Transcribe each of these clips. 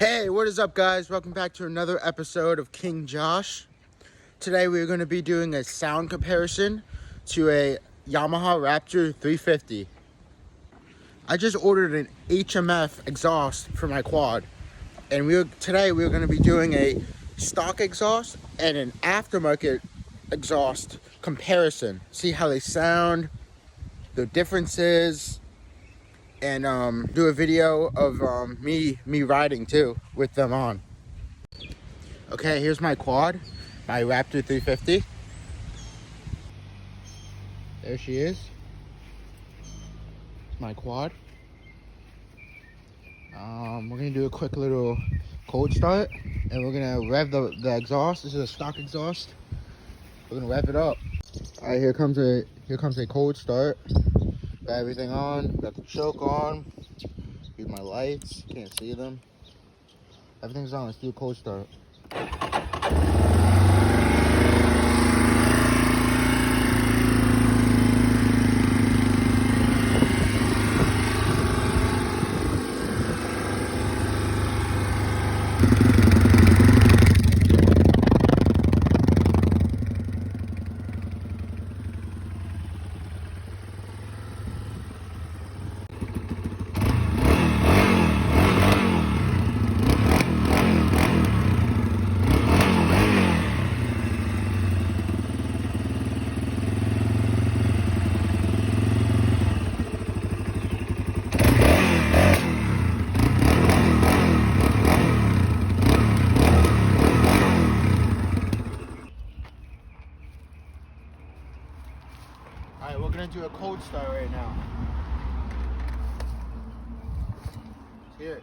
Hey, what is up, guys? Welcome back to another episode of King Josh. Today we're going to be doing a sound comparison to a Yamaha Raptor 350. I just ordered an HMF exhaust for my quad, and today we're going to be doing a stock exhaust and an aftermarket exhaust comparison. See how they sound, the differences, and do a video of me riding too with them on. Okay, here's my quad, my Raptor 350. There she is. It's my quad. We're gonna do a quick little cold start, and we're gonna rev the exhaust. This is a stock exhaust. We're gonna rev it up. All right, here comes a cold start. Got everything on. Got the choke on. Here's my lights. Can't see them. Everything's on. Let's do a cold start. Alright, we're gonna do a cold start right now. Let's hear it.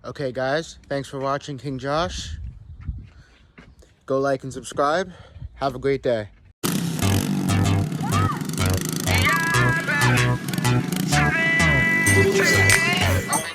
Okay, guys, thanks for watching King Josh. Go like and subscribe. Have a great day. Yeah,